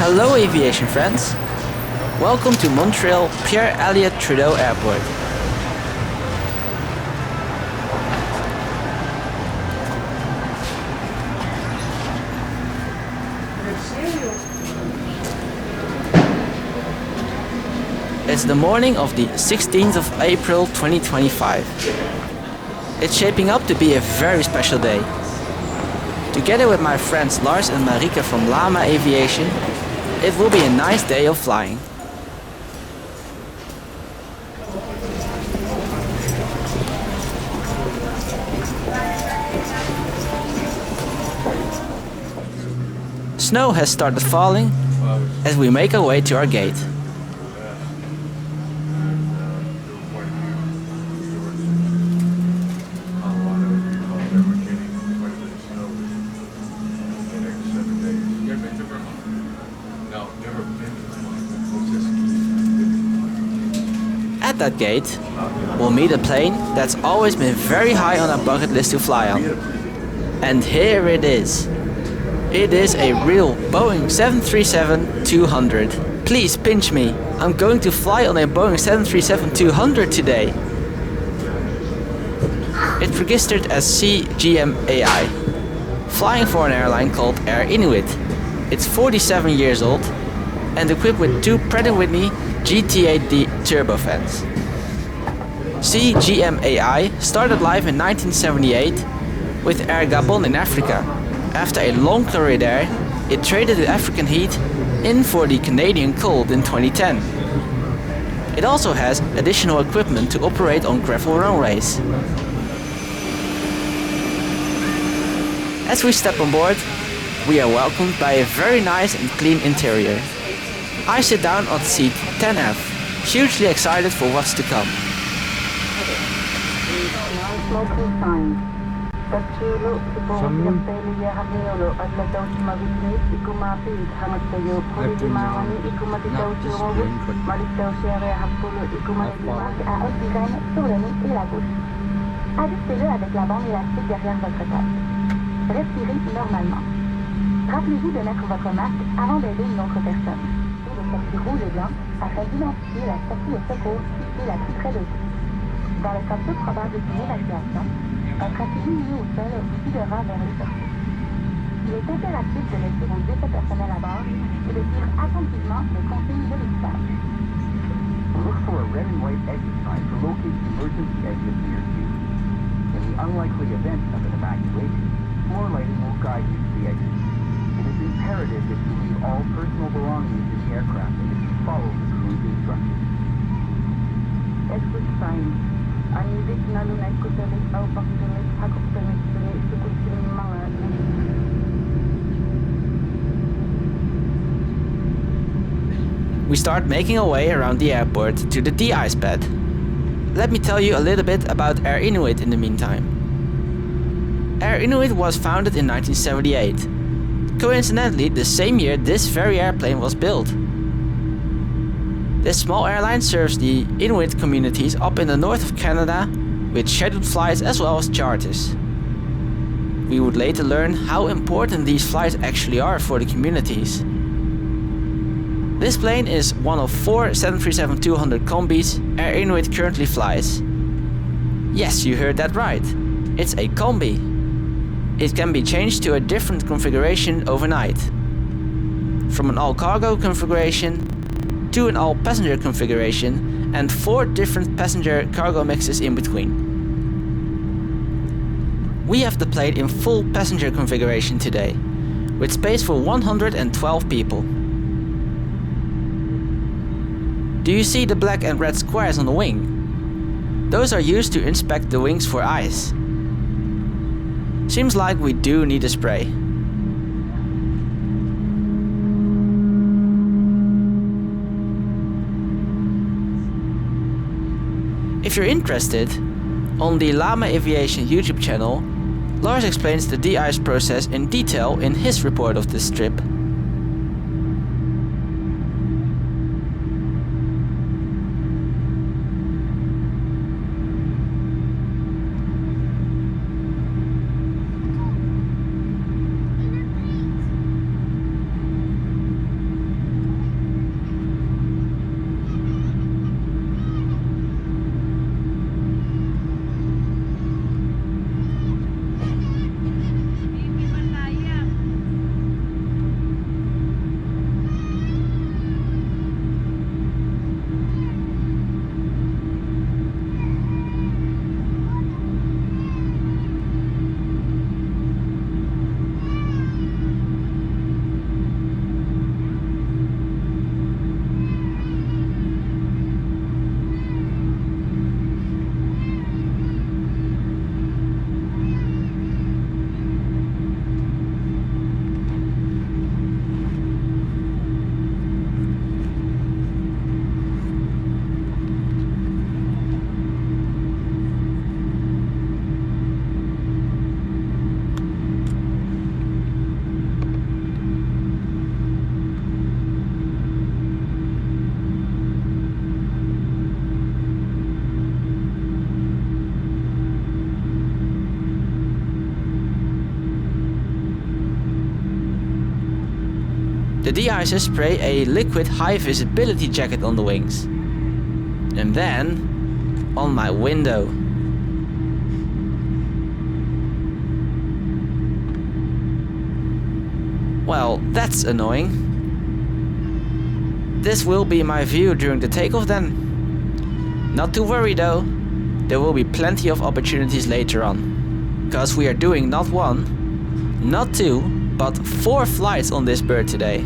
Hello aviation friends! Welcome to Montreal Pierre Elliott Trudeau Airport. It's the morning of the 16th of April 2025. It's shaping up to be a very special day. Together with my friends Lars and Marieke from LaMa Aviation, it will be a nice day of flying. Snow has started falling as we make our way to our gate. At that gate, we'll meet a plane that's always been very high on our bucket list to fly on. And here it is. It is a real Boeing 737-200. Please pinch me. I'm going to fly on a Boeing 737-200 today. It's registered as C-GMAI, flying for an airline called Air Inuit. It's 47 years old and equipped with two Pratt & Whitney GT8D turbofans. C-GMAI started life in 1978 with Air Gabon in Africa. After a long career there, it traded the African heat in for the Canadian cold in 2010. It also has additional equipment to operate on gravel runways. As we step on board, we are welcomed by a very nice and clean interior. I sit down on seat 10F, hugely excited for what's to come. Ajustez-le avec la bande élastique derrière votre tête. Respirez normalement. Rappelez-vous de mettre votre masque avant d'aider une autre personne. De sortie rouge et blanc afin d'identifier la sortie au secours située la plus près de vous. Dans le cas peu probable d'une évacuation, un trapézie mis au sol vous guidera vers les sorties. Il est impératif de laisser vos essais personnels à bord et de suivre attentivement les consignes de l'équipage. Look for a red and white exit sign to locate the emergency exit near you. In the unlikely event of an evacuation, floor lighting will guide you to the exit. It is imperative that you leave all personal belongings in the aircraft and that you follow the crew's instructions. Exit sign. Anivik nalunaik kutelik au paktelik hakuptelik telik sukutin mga. We start making our way around the airport to the de-ice pad. Let me tell you a little bit about Air Inuit in the meantime. Air Inuit was founded in 1978. Coincidentally, the same year this very airplane was built. This small airline serves the Inuit communities up in the north of Canada with scheduled flights as well as charters. We would later learn how important these flights actually are for the communities. This plane is one of 4 737-200 combis Air Inuit currently flies. Yes, you heard that right. It's a combi. It can be changed to a different configuration overnight. From an all-cargo configuration to an all-passenger configuration and 4 different passenger-cargo mixes in between. We have the plane in full passenger configuration today, with space for 112 people. Do you see the black and red squares on the wing? Those are used to inspect the wings for ice. Seems like we do need a spray. If you're interested, on the LaMa Aviation YouTube channel, Lars explains the de-ice process in detail in his report of this trip. The de-icers spray a liquid high visibility jacket on the wings. And then on my window. Well, that's annoying. This will be my view during the takeoff then. Not to worry though, there will be plenty of opportunities later on. Because we are doing not one, not two, but 4 flights on this bird today.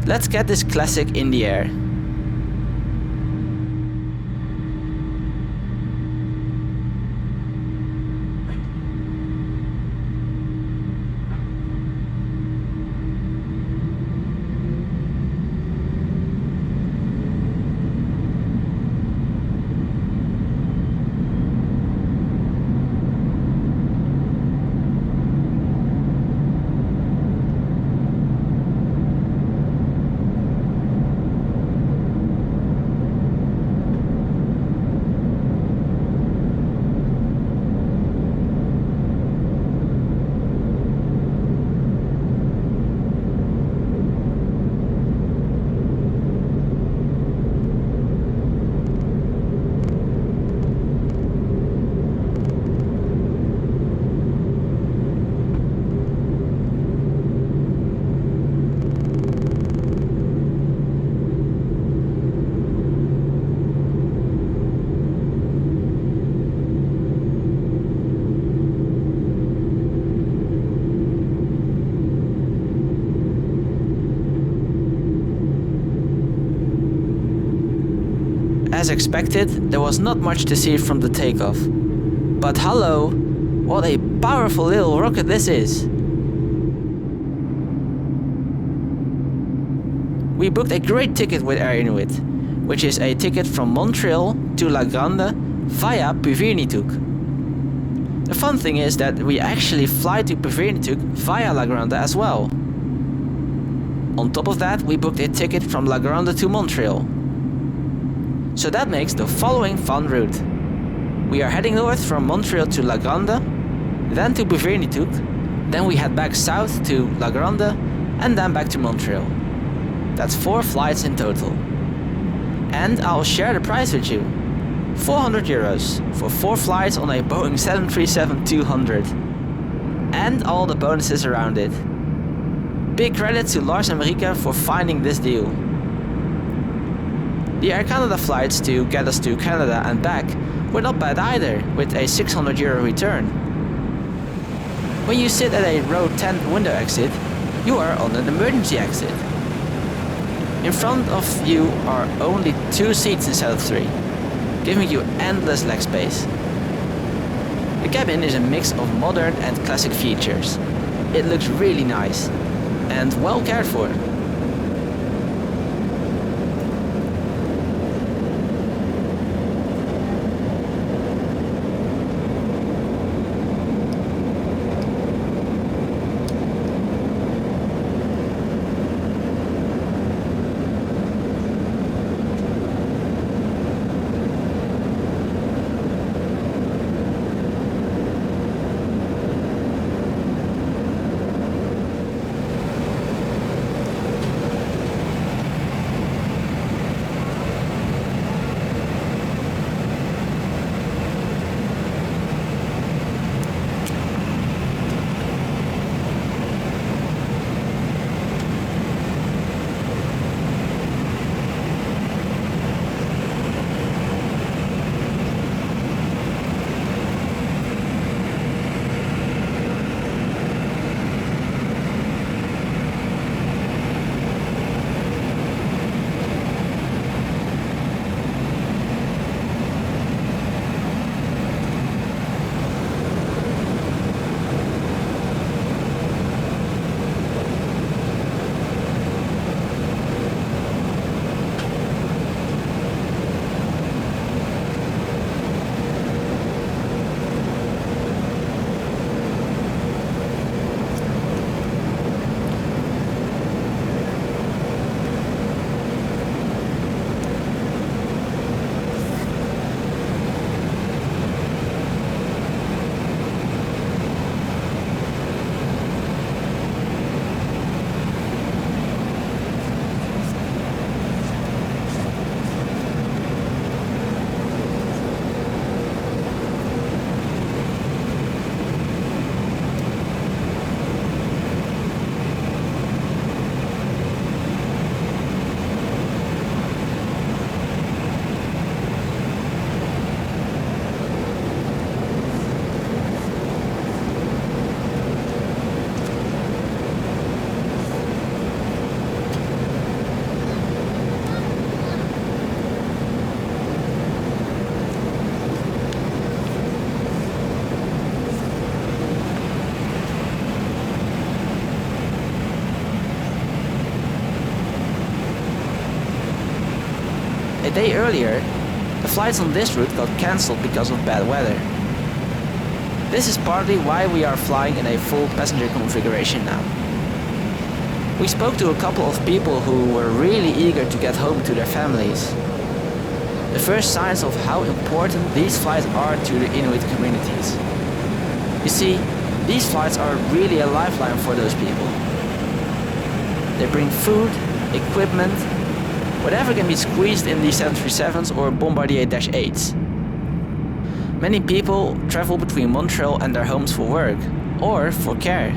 Let's get this classic in the air. As expected, there was not much to see from the takeoff. But hello, what a powerful little rocket this is! We booked a great ticket with Air Inuit, which is a ticket from Montreal to La Grande via Puvirnituq. The fun thing is that we actually fly to Puvirnituq via La Grande as well. On top of that, we booked a ticket from La Grande to Montreal. So that makes the following fun route. We are heading north from Montreal to La Grande, then to Puvirnituq, then we head back south to La Grande, and then back to Montreal. That's 4 flights in total. And I'll share the price with you. €400 for 4 flights on a Boeing 737-200. And all the bonuses around it. Big credit to Lars and Marieke for finding this deal. The Air Canada flights to get us to Canada and back were not bad either, with a €600 return. When you sit at a row 10 window exit, you are on an emergency exit. In front of you are only 2 seats instead of 3, giving you endless leg space. The cabin is a mix of modern and classic features. It looks really nice and well cared for. a day earlier, the flights on this route got cancelled because of bad weather. This is partly why we are flying in a full passenger configuration now. We spoke to a couple of people who were really eager to get home to their families. The first signs of how important these flights are to the Inuit communities. You see, these flights are really a lifeline for those people. They bring food, equipment, whatever can be squeezed in these 737s or Bombardier Dash 8s. Many people travel between Montreal and their homes for work or for care.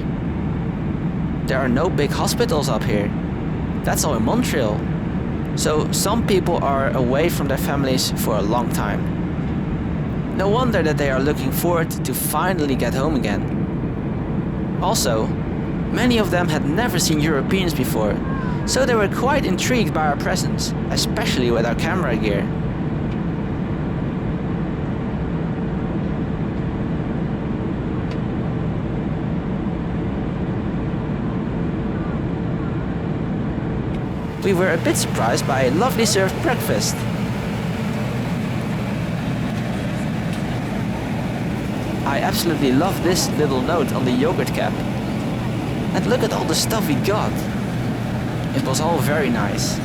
There are no big hospitals up here. That's all in Montreal. So some people are away from their families for a long time. No wonder that they are looking forward to finally get home again. Also, many of them had never seen Europeans before, so they were quite intrigued by our presence, especially with our camera gear. We were a bit surprised by a lovely served breakfast. I absolutely love this little note on the yogurt cap. And look at all the stuff we got. It was all very nice.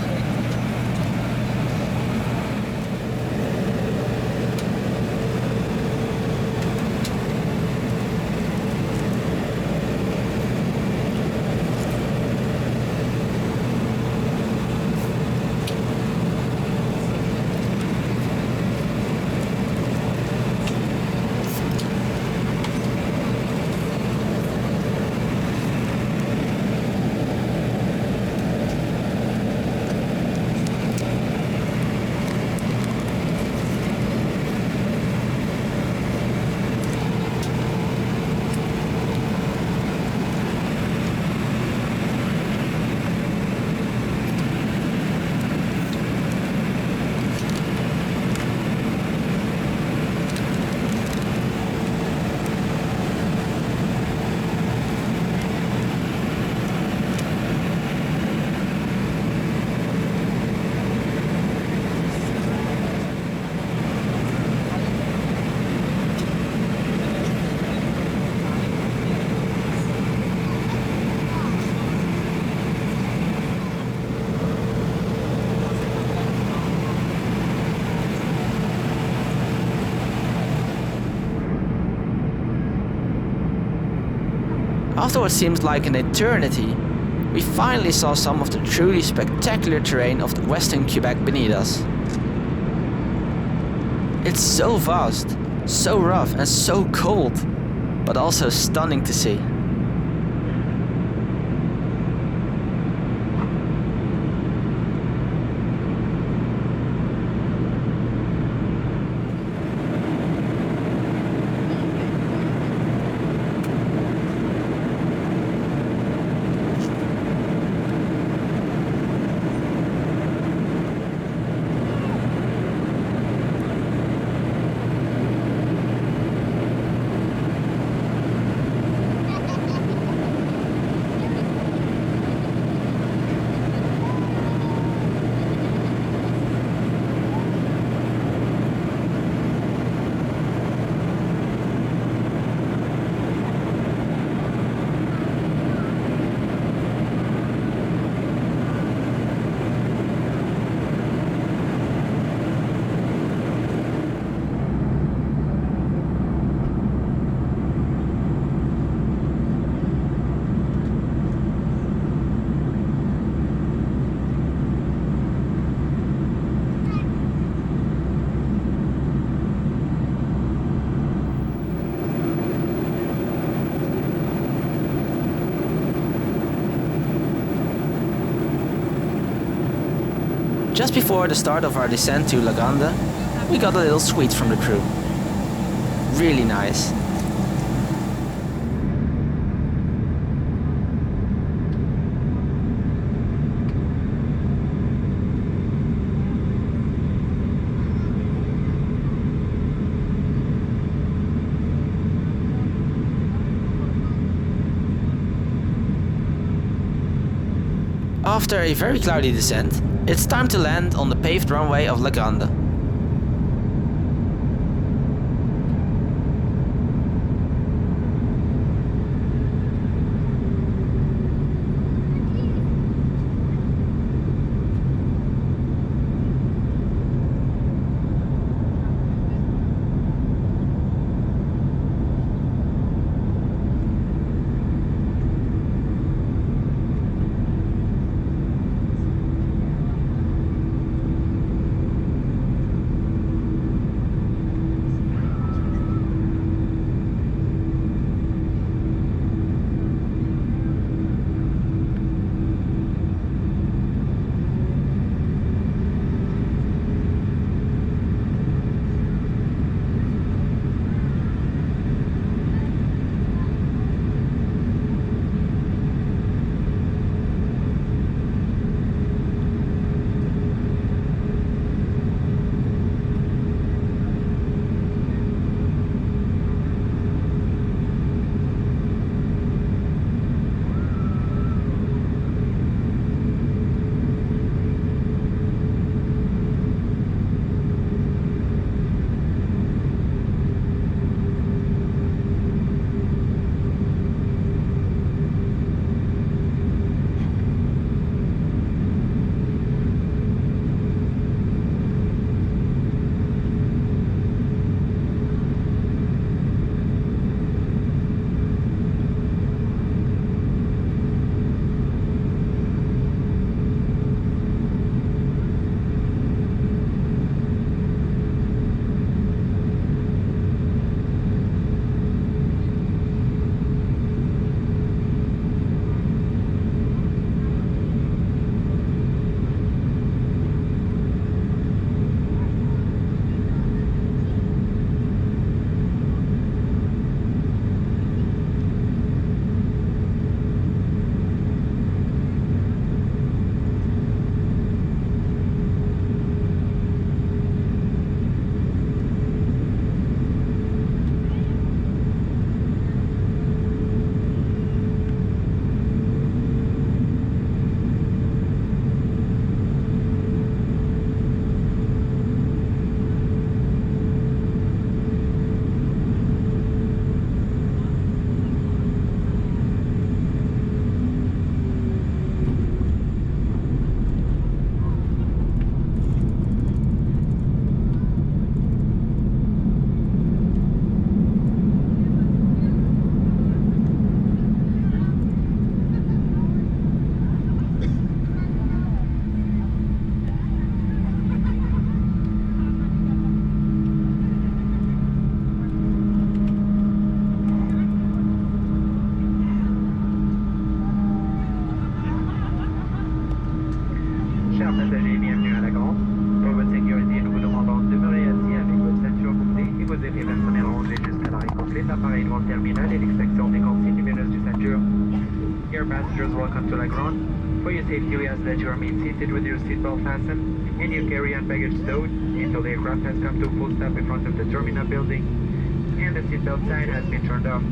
After what seems like an eternity, we finally saw some of the truly spectacular terrain of the Western Quebec beneath us. It's so vast, so rough and so cold, but also stunning to see. Just before the start of our descent to Grande, we got a little sweet from the crew. Really nice. After a very cloudy descent, it's time to land on the paved runway of Grande. Welcome to Grande. For your safety, we ask that you remain seated with your seatbelt fastened and your carry-on baggage stowed until the aircraft has come to a full stop in front of the terminal building and the seatbelt sign has been turned off.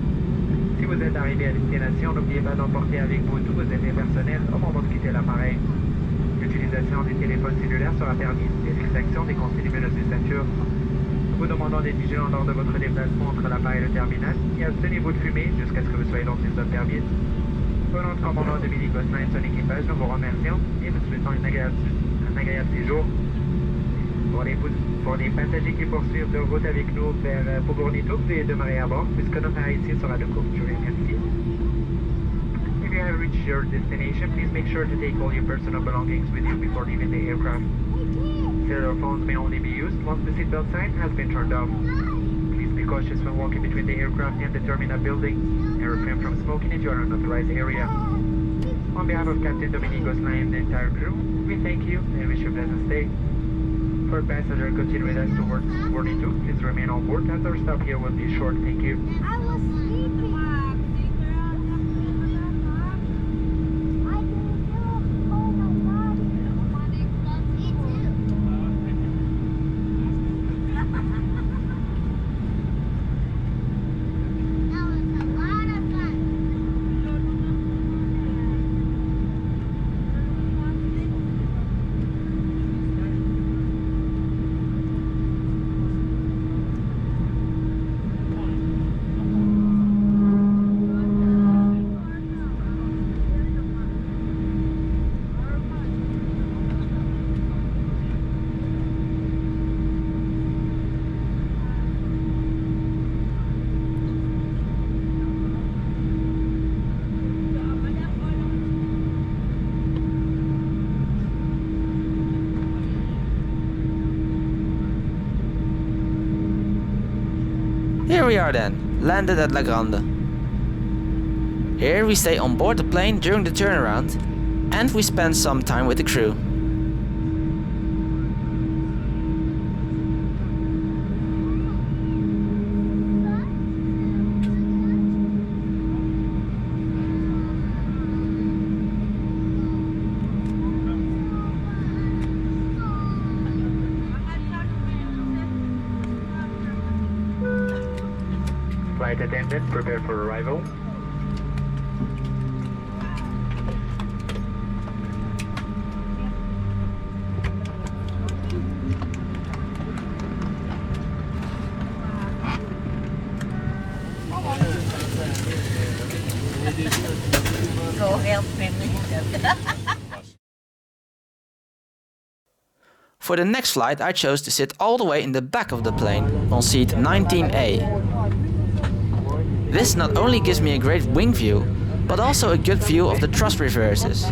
Si vous êtes arrivé à destination, n'oubliez pas d'emporter avec vous tous vos effets personnels au moment de quitter l'appareil. L'utilisation des téléphones cellulaires sera permise et l'extraction des consignes lumineuses de ceinture. Nous vous demandons d'être vigilant lors de votre déplacement entre l'appareil et le terminal et abstenez-vous de fumer jusqu'à ce que vous soyez dans une zone permise. Au nom du commandant Dominique Gosselin et de son équipage, nous vous remercions et vous souhaitons un agréable séjour. Pour les passagers qui poursuivent leur route avec nous vers Puvirnituq, veuillez demeurer à bord puisque notre arrêt ici sera de courte durée. Merci. If you have reached your destination, please make sure to take all your personal belongings with you before leaving the aircraft. Cellular phones may only be used once the seatbelt sign has been turned off. Please be cautious when walking between the aircraft and the terminal building and refrain from smoking into an unauthorized area. On behalf of Captain Dominique Gosselin and the entire crew, we thank you and wish you a pleasant stay. For passengers continuing with us towards Puvirnituq, please remain on board as our stop here will be short. Thank you. I was sleeping. we are then, landed at La Grande. Here we stay on board the plane during the turnaround and we spend some time with the crew. Flight attendant, prepare for arrival. Go help him. For the next flight I chose to sit all the way in the back of the plane, on seat 19A. This not only gives me a great wing view, but also a good view of the thrust reverses.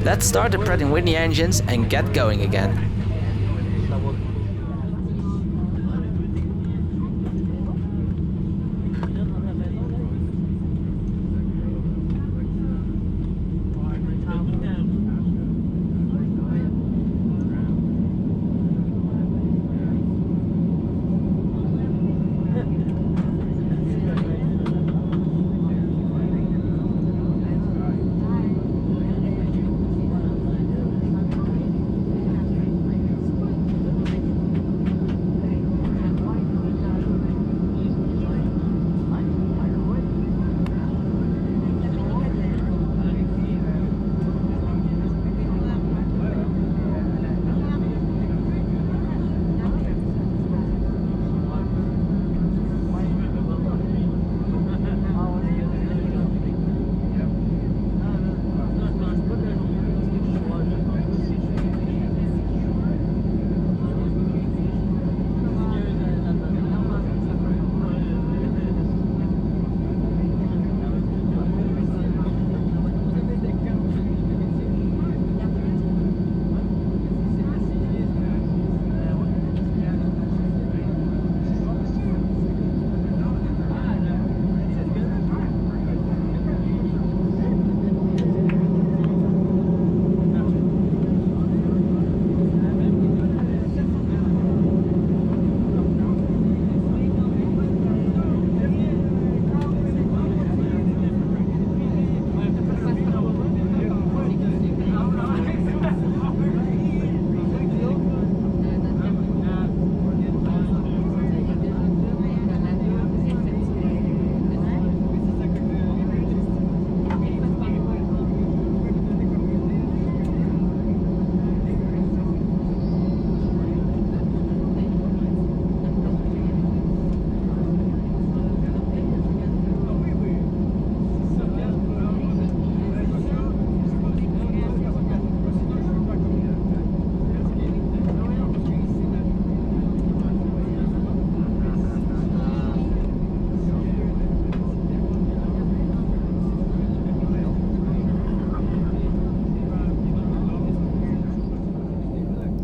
Let's start the Pratt & Whitney engines and get going again.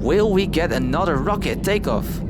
Will we get another rocket takeoff?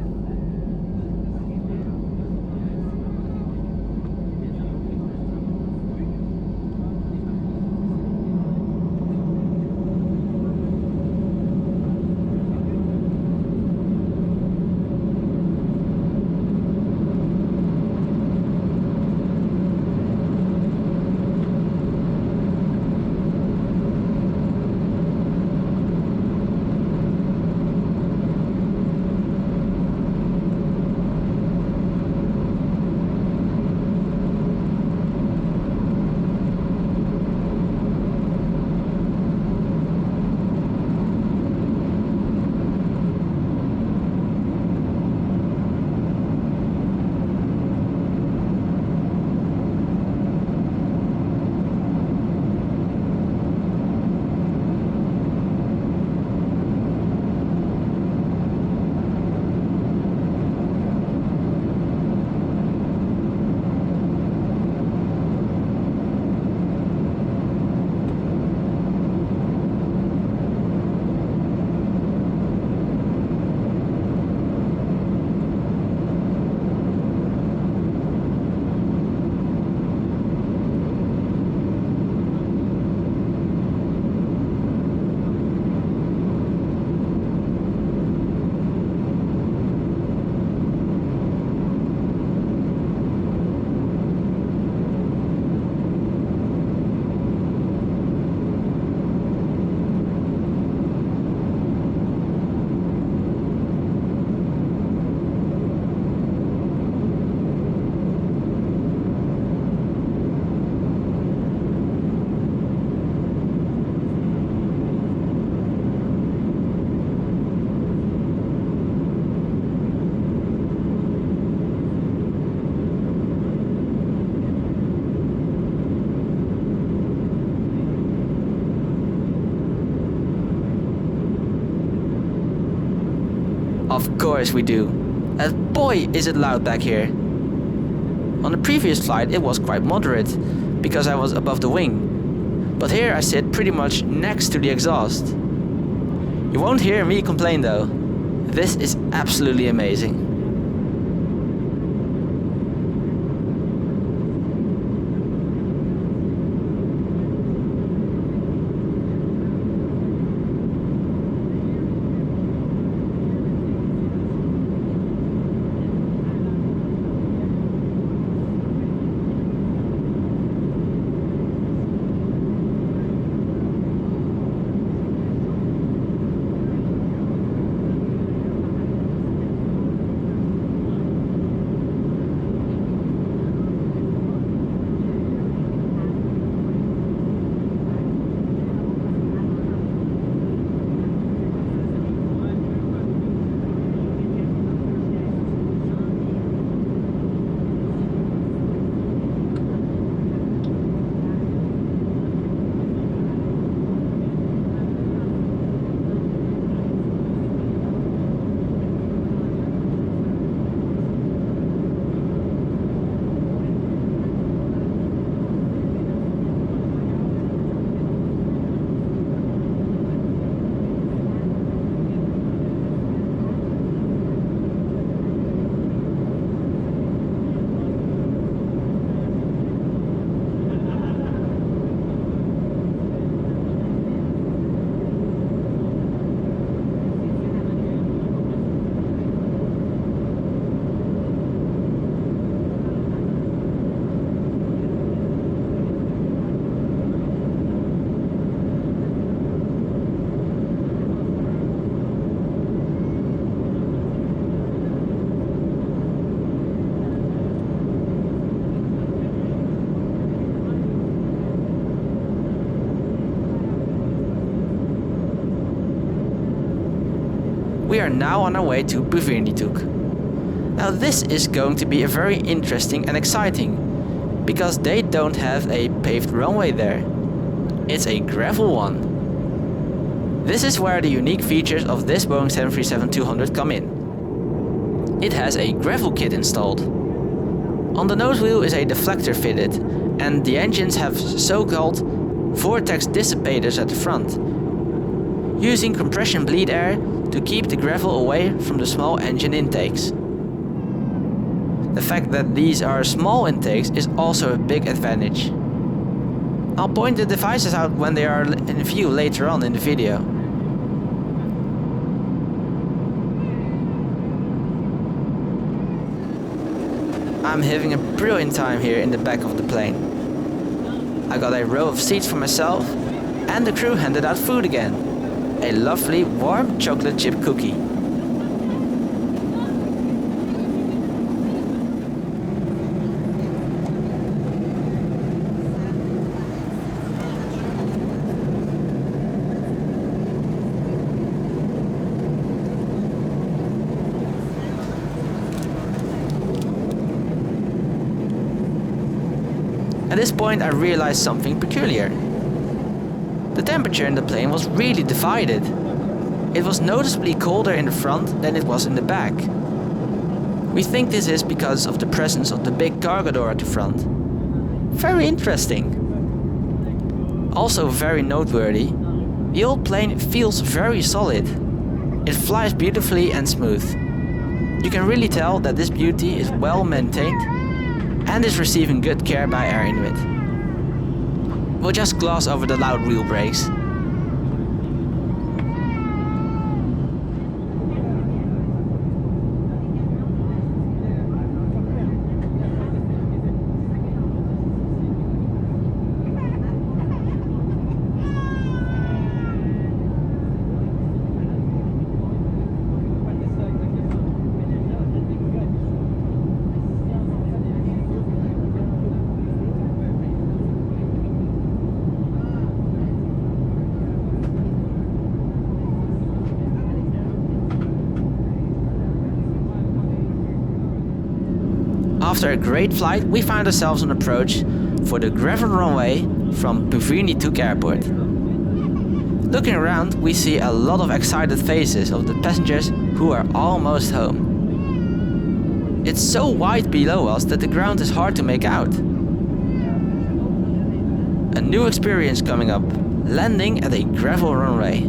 Of course we do. And boy is it loud back here. On the previous flight it was quite moderate, because I was above the wing. But here I sit pretty much next to the exhaust. You won't hear me complain though. This is absolutely amazing. We are now on our way to Puvirnituq. Now this is going to be a very interesting and exciting, because they don't have a paved runway there. It's a gravel one. This is where the unique features of this Boeing 737-200 come in. It has a gravel kit installed. On the nose wheel is a deflector fitted, and the engines have so-called vortex dissipators at the front, using compression bleed air to keep the gravel away from the small engine intakes. The fact that these are small intakes is also a big advantage. I'll point the devices out when they are in view later on in the video. I'm having a brilliant time here in the back of the plane. I got a row of seats for myself, and the crew handed out food again. A lovely warm chocolate chip cookie. At this point I realized something peculiar. The temperature in the plane was really divided. It was noticeably colder in the front than it was in the back. We think this is because of the presence of the big cargo door at the front. Very interesting. Also very noteworthy, the old plane feels very solid. It flies beautifully and smooth. You can really tell that this beauty is well maintained and is receiving good care by Air Inuit. We'll just gloss over the loud wheel brakes. After a great flight, we found ourselves on approach for the gravel runway from Puvirnituq Airport. Looking around, we see a lot of excited faces of the passengers who are almost home. It's so wide below us that the ground is hard to make out. A new experience coming up, landing at a gravel runway.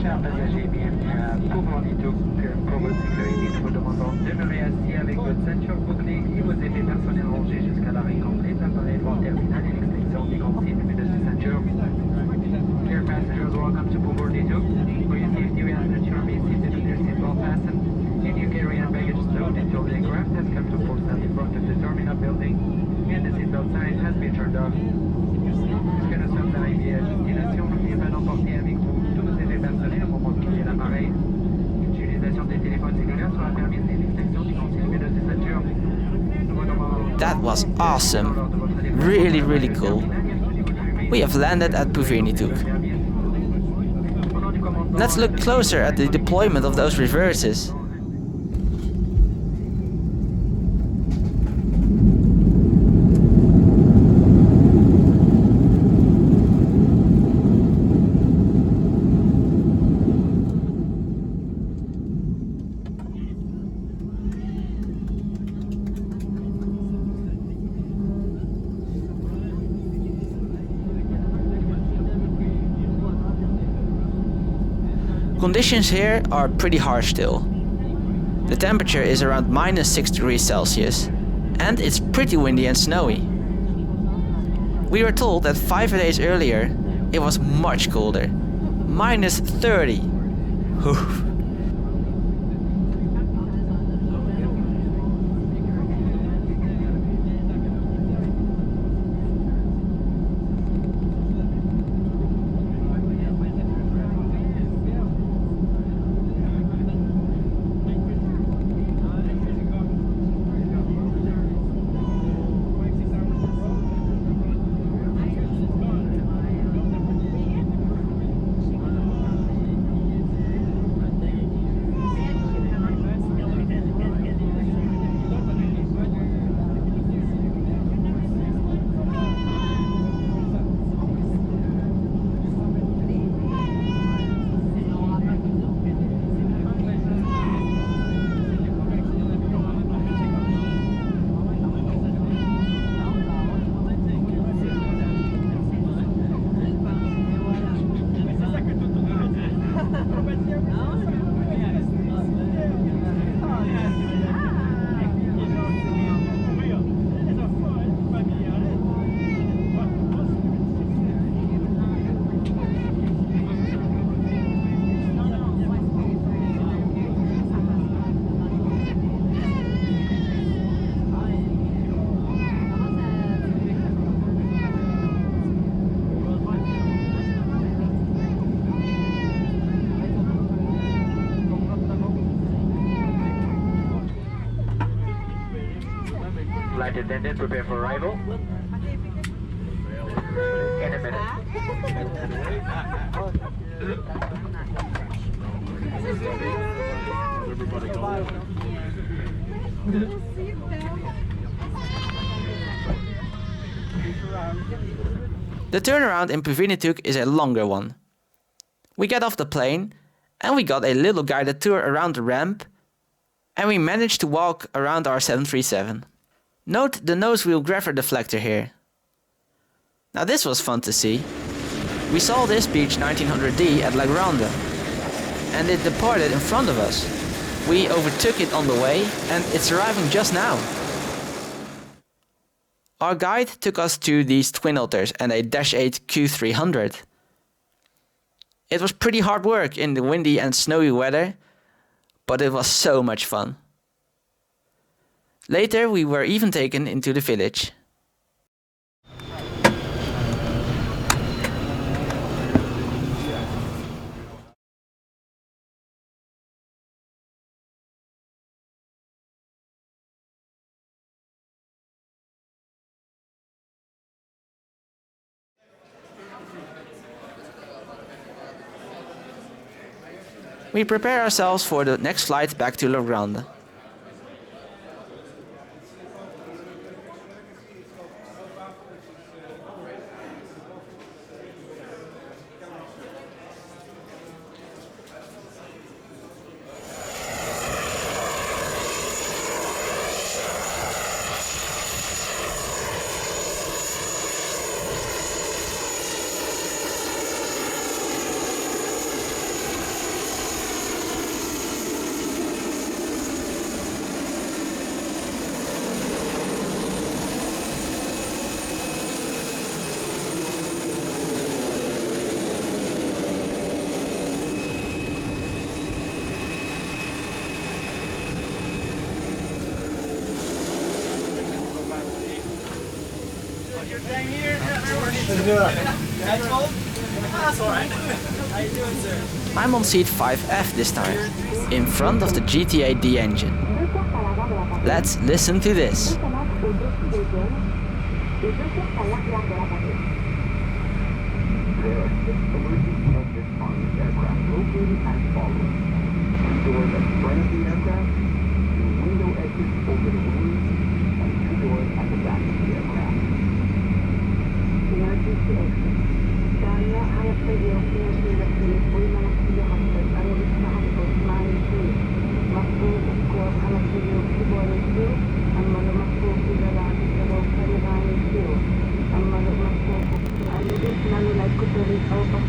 Chers passagers, bienvenue à Puvirnituq. Pour votre sécurité, nous vous demandons de demeurer assis avec votre ceinture bouclée et vos effets personnels rangés jusqu'à l'arrêt complet de l'appareil droit terminal et l'extinction des consignes de cette ceinture. Dear passengers, welcome to Puvirnituq. For your safety, we ask that you remain seated with your seatbelt fastened and you carry on baggage stowed until the aircraft has come to full stop in front of the terminal building and the seatbelt sign has been turned off. Puisque nous sommes arrivés à destination, n'oubliez pas d'emporter avec vous tous vos effets personnels au moment de quitter l'appareil. L'utilisation des téléphones cellulaires sera permise et l'extinction du consigne de cette ceinture. That was awesome. Really, really cool. We have landed at Puvirnituq. Let's look closer at the deployment of those reverses. Conditions here are pretty harsh still. The temperature is around -6 degrees Celsius and it's pretty windy and snowy. We were told that 5 days earlier it was much colder, -30. Flight attendant, prepare for arrival. In a minute. The turnaround in Puvirnituq is a longer one. We get off the plane and we got a little guided tour around the ramp and we managed to walk around our 737. Note the nose wheel grabber deflector here. Now this was fun to see. We saw this Beech 1900D at La Grande, and it departed in front of us. We overtook it on the way, and it's arriving just now. Our guide took us to these twin otters and a Dash 8 Q300. It was pretty hard work in the windy and snowy weather, but it was so much fun. Later we were even taken into the village. We prepare ourselves for the next flight back to La Grande. I'm on seat 5F this time, in front of the GTA-D engine. Let's listen to this.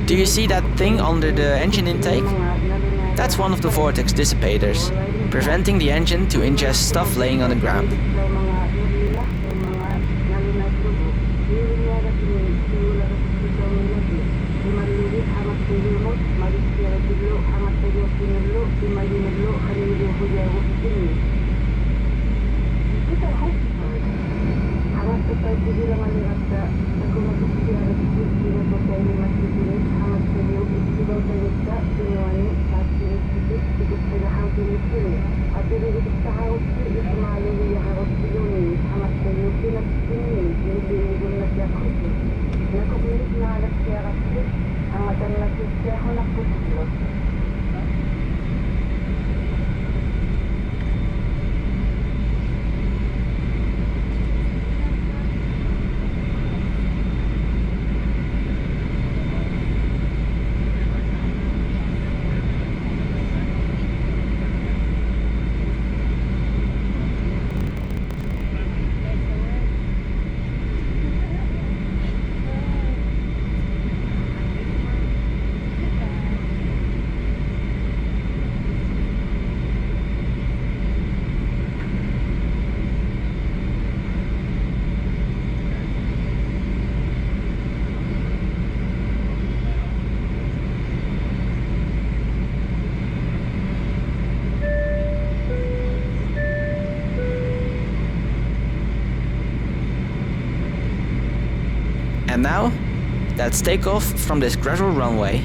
Do you see that thing under the engine intake? That's one of the vortex dissipators, preventing the engine to ingest stuff laying on the ground. And now, let's take off from this gravel runway.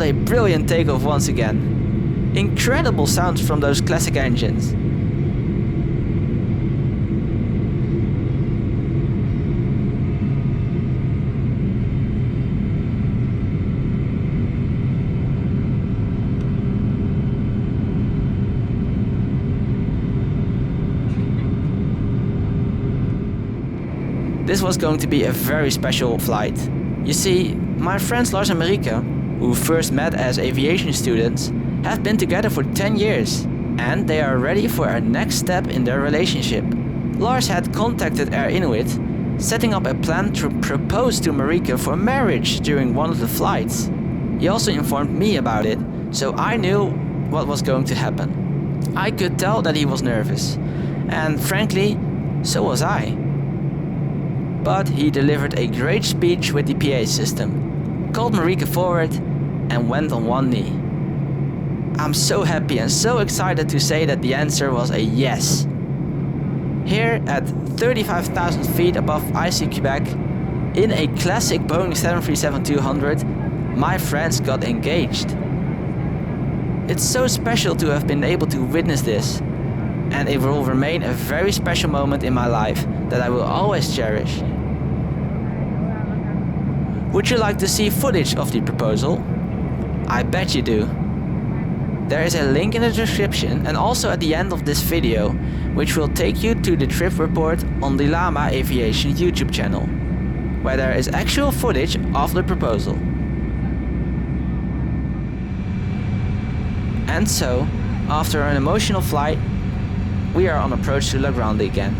What a brilliant takeoff once again. Incredible sounds from those classic engines. This was going to be a very special flight. You see, my friends Lars and Marieke, who first met as aviation students, have been together for 10 years, and they are ready for a next step in their relationship. Lars had contacted Air Inuit, setting up a plan to propose to Marieke for marriage during one of the flights. He also informed me about it, so I knew what was going to happen. I could tell that he was nervous, and frankly, so was I. But he delivered a great speech with the PA system, called Marieke forward, and went on one knee. I'm so happy and so excited to say that the answer was a yes. Here at 35,000 feet above icy Quebec, in a classic Boeing 737-200, my friends got engaged. It's so special to have been able to witness this, and it will remain a very special moment in my life that I will always cherish. Would you like to see footage of the proposal? I bet you do. There is a link in the description and also at the end of this video, which will take you to the Tripreport on the LaMa Aviation YouTube channel, where there is actual footage of the proposal. And so, after an emotional flight, we are on approach to Grande again.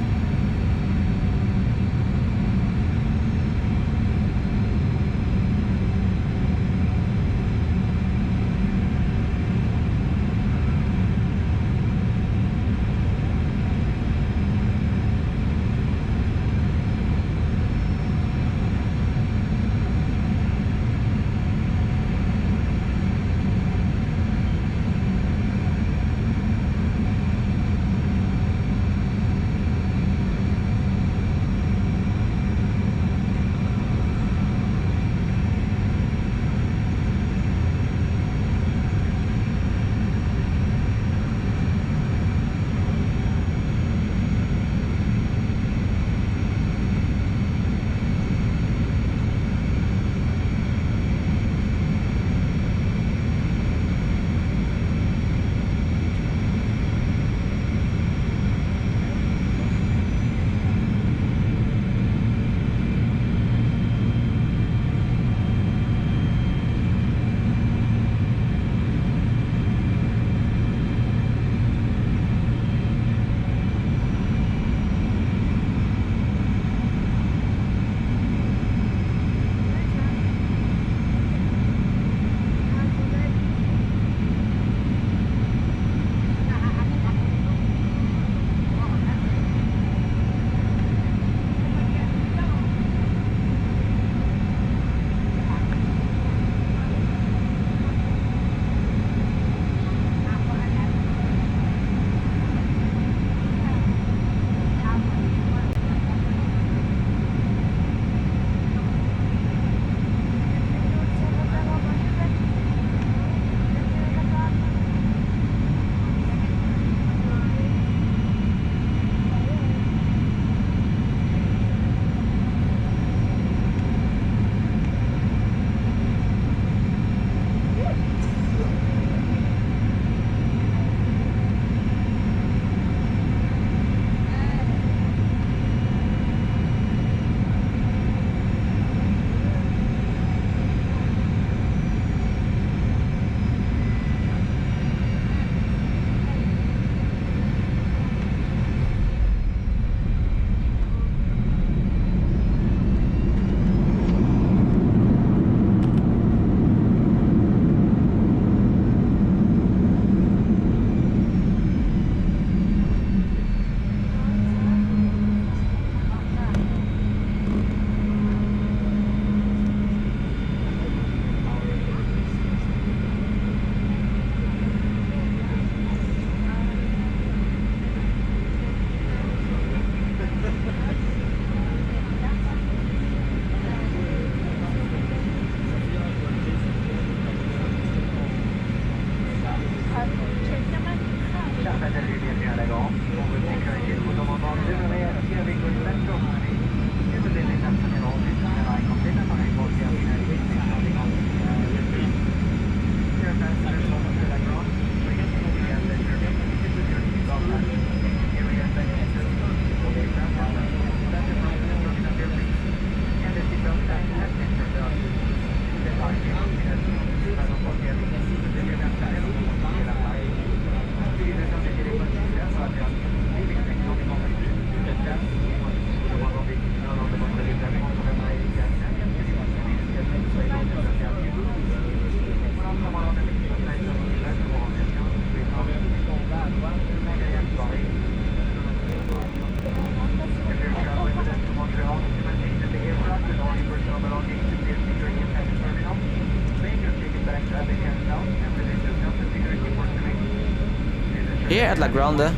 Here at La Grande,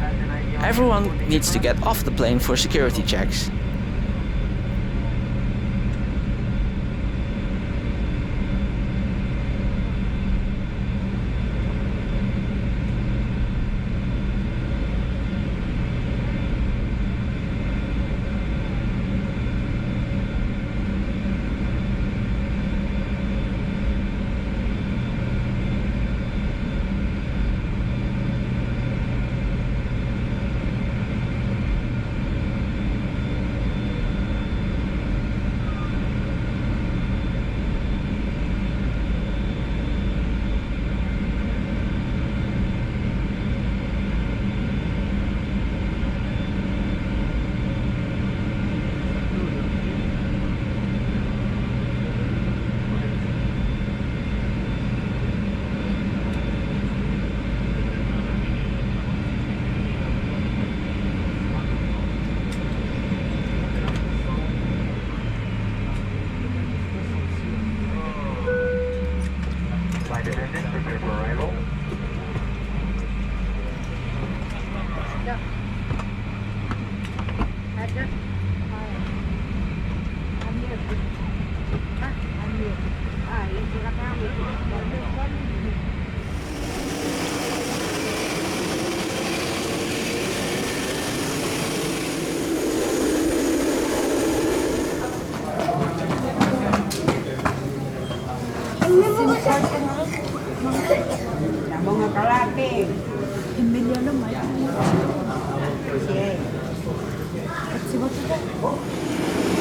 everyone needs to get off the plane for security checks.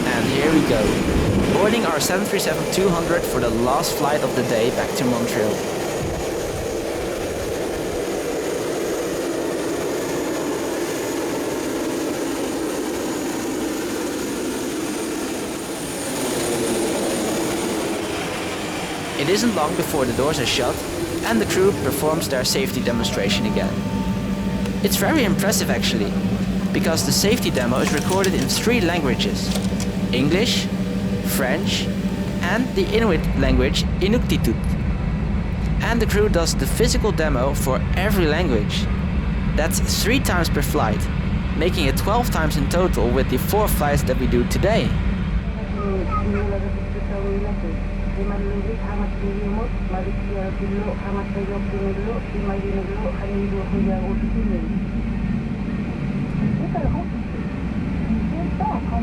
And here we go, boarding our 737-200 for the last flight of the day back to Montreal. It isn't long before the doors are shut and the crew performs their safety demonstration again. It's very impressive actually, because the safety demo is recorded in 3 languages: English, French, and the Inuit language Inuktitut. And the crew does the physical demo for every language. That's 3 times per flight, making it 12 times in total with the 4 flights that we do today.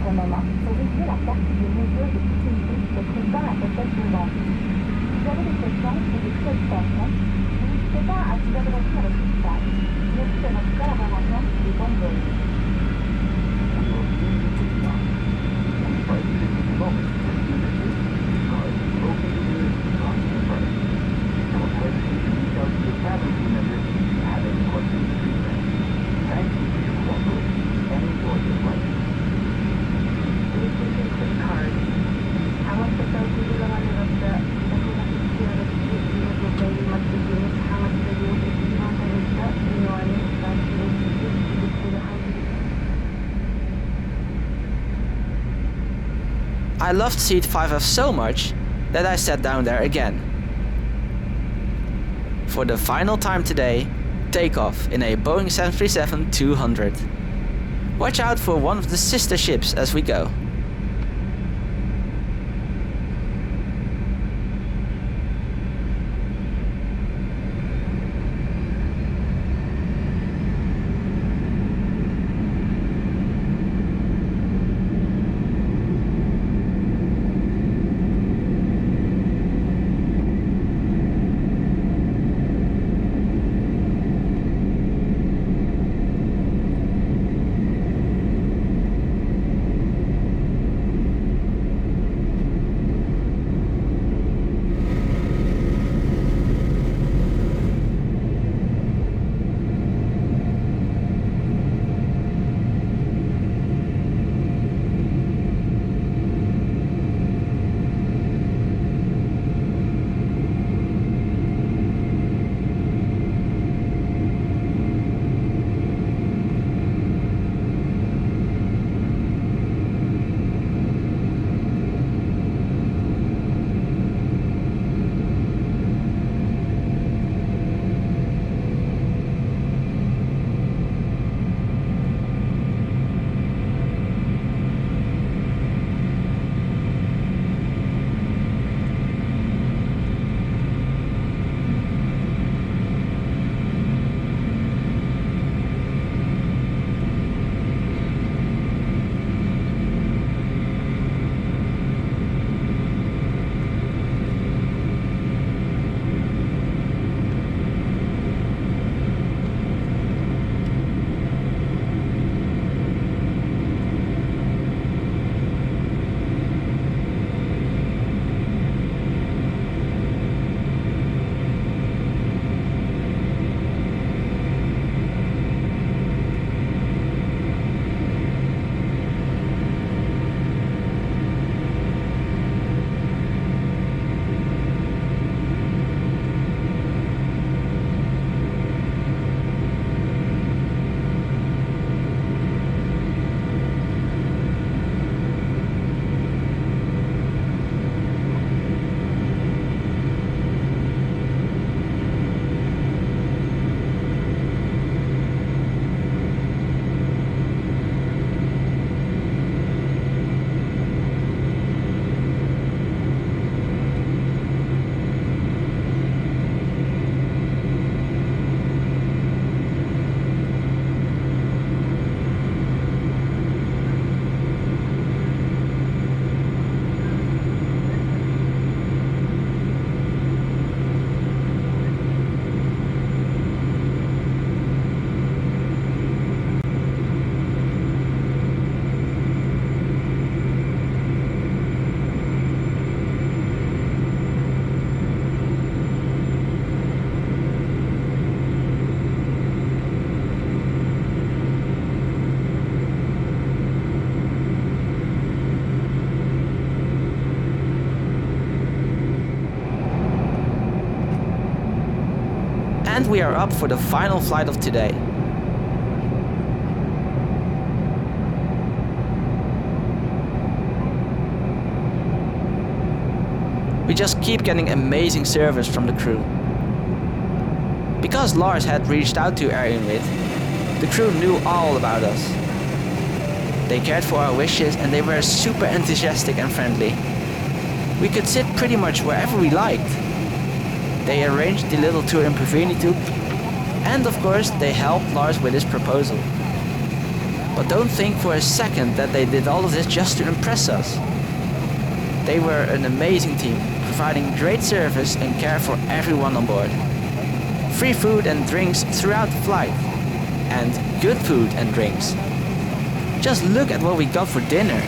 Un moment pour réviser la carte des mesures de sécurité se présentant à cette suivante. Si vous avez des questions ou des sollicitations, n'hésitez pas à vous adresser à votre équipage. Merci de notre collaboration et bonne journée. I loved seat 5F so much that I sat down there again. For the final time today, takeoff in a Boeing 737-200. Watch out for one of the sister ships as we go. And we are up for the final flight of today. We just keep getting amazing service from the crew. Because Lars had reached out to Air Inuit, the crew knew all about us. They cared for our wishes and they were super enthusiastic and friendly. We could sit pretty much wherever we liked. They arranged the little tour in Puvirnituq, and of course they helped Lars with his proposal. But don't think for a second that they did all of this just to impress us. They were an amazing team, providing great service and care for everyone on board. Free food and drinks throughout the flight. And good food and drinks. Just look at what we got for dinner.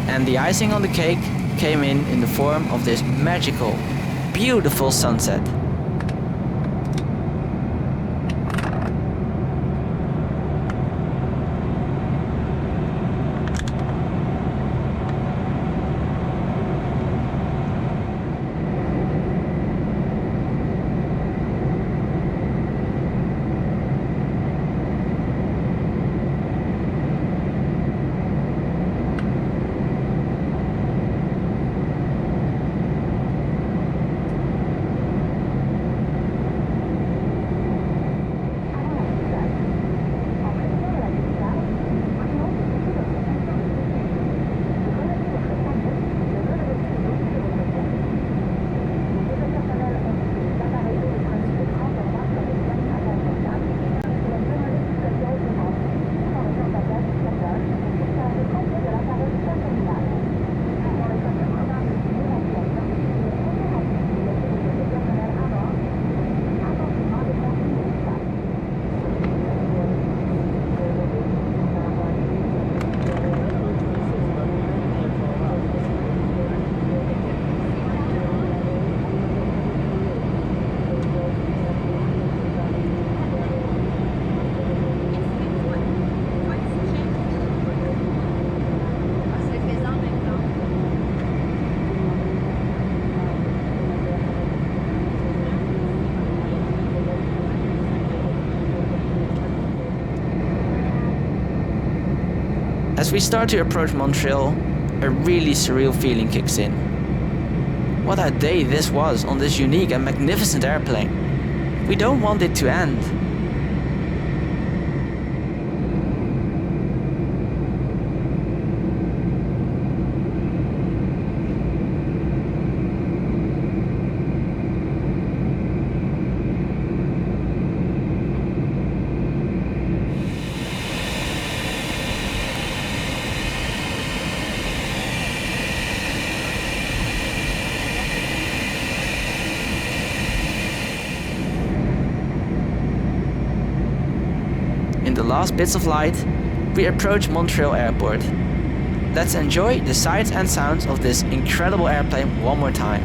And the icing on the cake came in the form of this magical, beautiful sunset. As we start to approach Montreal, a really surreal feeling kicks in. What a day this was on this unique and magnificent airplane. We don't want it to end. In the last bits of light, we approach Montreal Airport. Let's enjoy the sights and sounds of this incredible airplane one more time.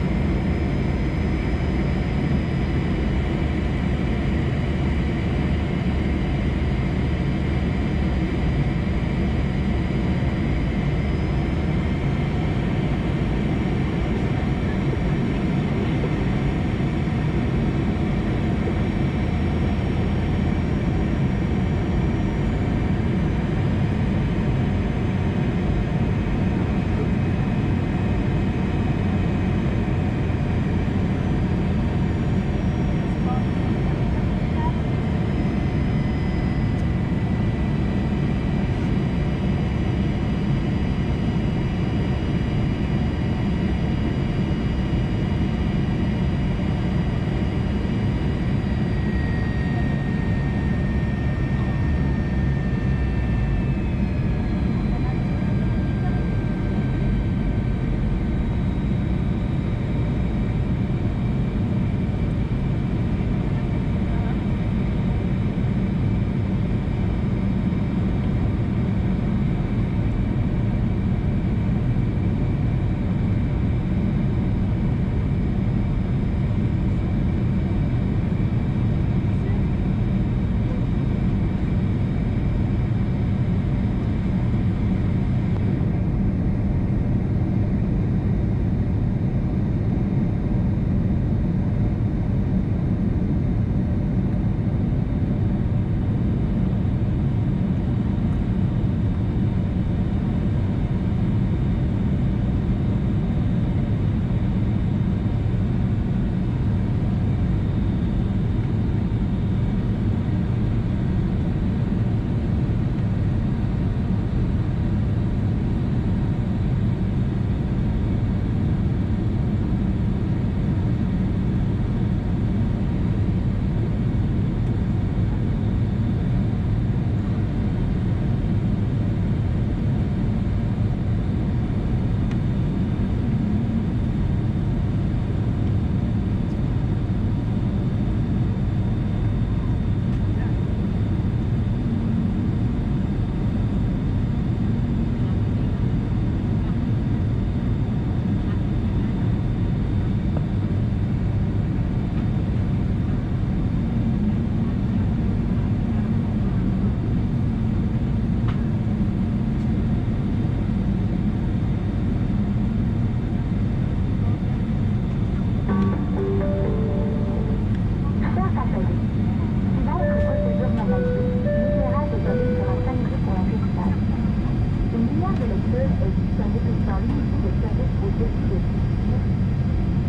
Connecteur est disponible sans limite de service aux députés.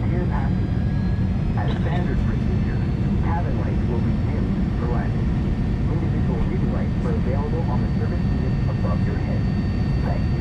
Dear passengers, as standard procedure, cabin lights will be dimmed for landing. Individual reading lights are available on the service units above your head. Thank you.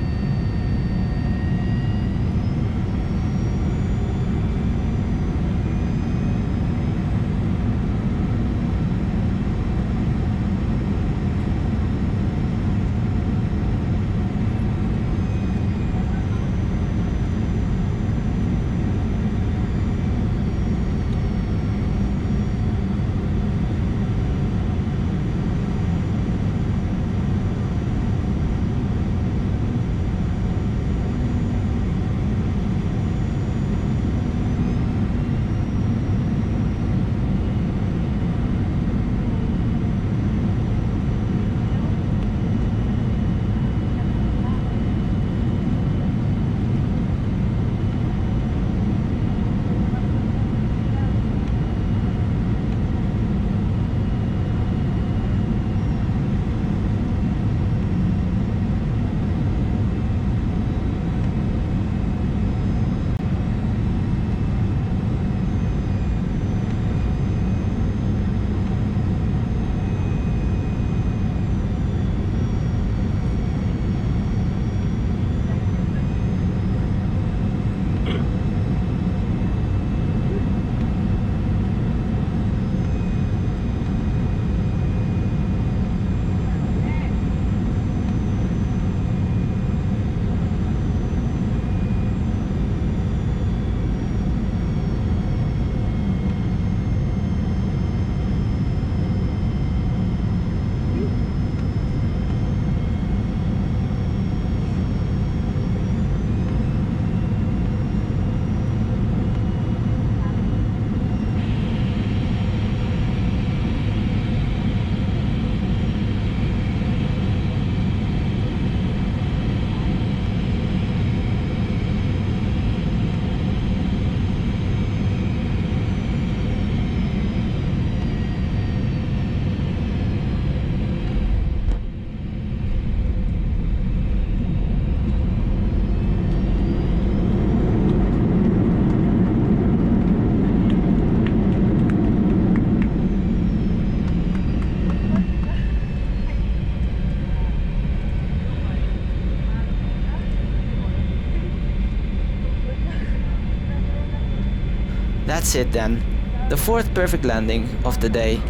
That's it then, the fourth perfect landing of the day.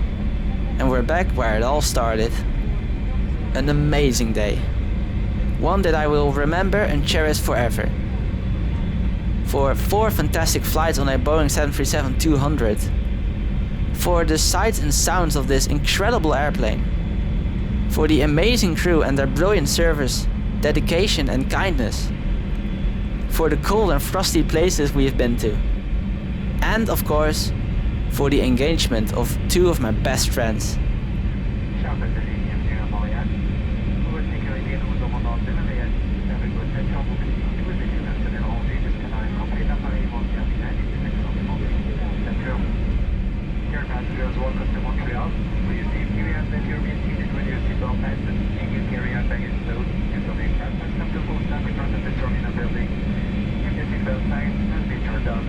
And we're back where it all started. An amazing day. One that I will remember and cherish forever. For 4 fantastic flights on a Boeing 737-200. For the sights and sounds of this incredible airplane. For the amazing crew and their brilliant service, dedication and kindness. For the cold and frosty places we have been to. And of course, for the engagement of 2 of my best friends. Chers passagers, bienvenue à Montréal. Pour votre sécurité, nous vous demandons de réagir avec votre ceinture bouclier. Si vous êtes du personnel rangé jusqu'à la rentrée d'appareil au terminal et des accents demandés. Ceinture. Dear passengers, welcome to Montreal. For your safety, we ask that you remain seated with your seatbelt fastened and you carry on baggage load until the aircraft has come to full stop in front of the terminal building. If the seatbelt sign has been turned off.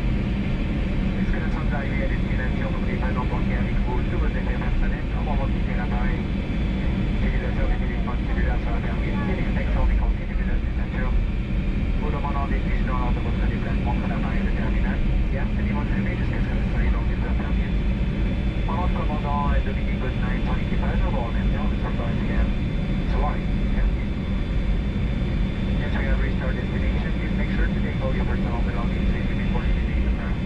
Puisque nous sommes arrivés à destination, n'oubliez pas d'emporter avec vous tous vos effets personnels au moment de quitter l'appareil. L'utilisateur des téléphones cellulaires sera permise et l'extinction des consignes de la ceinture. Vous demandons d'être vigilant lors de votre déplacement entre l'appareil et le terminal et abstenez votre fumée jusqu'à ce que vous soyez dans une zone permise. Pendant le commandant Dominique Godin et son équipage, nous vous remercions de ce soir again. Soirée, merci. As we have reached our destination, please make sure to take all your personal belongings with you before you leave the ground.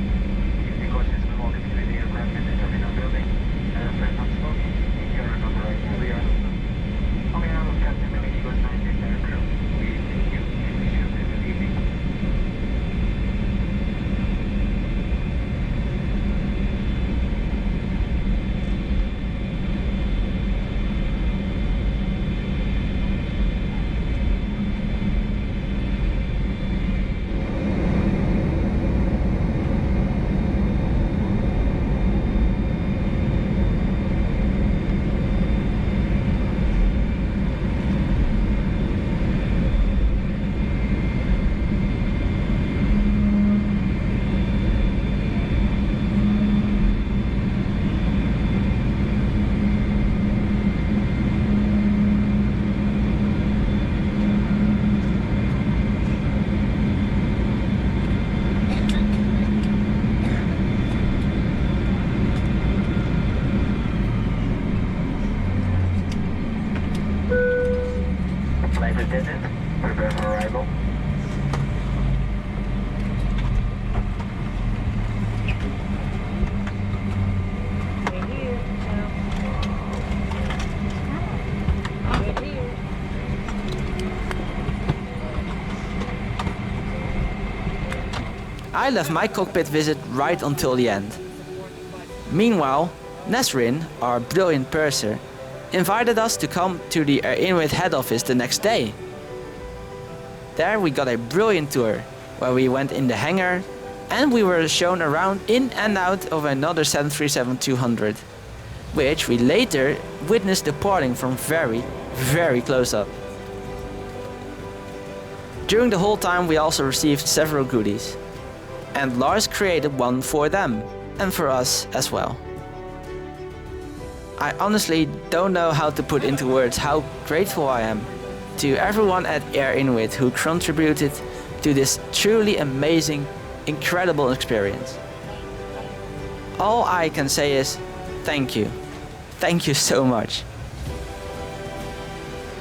Cautious with all the activity aircraft in the terminal building. Refrain from smoking if you are unauthorized to the aircraft. On behalf of Captain Dominique Godin and the entire crew, we thank you and wish you a pleasant evening. bon. We're here. We're here. I left my cockpit visit right until the end. Meanwhile, Nesrin, our brilliant purser, invited us to come to the Air Inuit head office the next day. There we got a brilliant tour, where we went in the hangar and we were shown around in and out of another 737-200, which we later witnessed departing from very close up. During the whole time we also received several goodies, and Lars created one for them and for us as well. I honestly don't know how to put into words how grateful I am to everyone at Air Inuit who contributed to this truly amazing, incredible experience. All I can say is thank you. Thank you so much.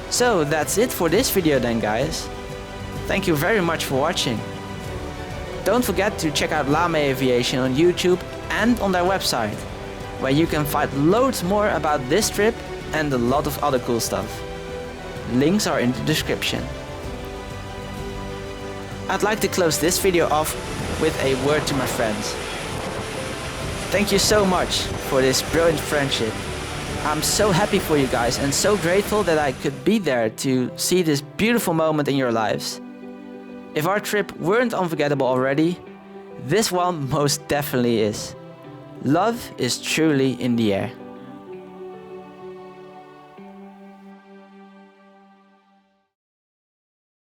So that's it for this video then, guys. Thank you very much for watching. Don't forget to check out LaMa Aviation on YouTube and on their website, where you can find loads more about this trip and a lot of other cool stuff. Links are in the description. I'd like to close this video off with a word to my friends. Thank you so much for this brilliant friendship. I'm so happy for you guys and so grateful that I could be there to see this beautiful moment in your lives. If our trip weren't unforgettable already, this one most definitely is. Love is truly in the air.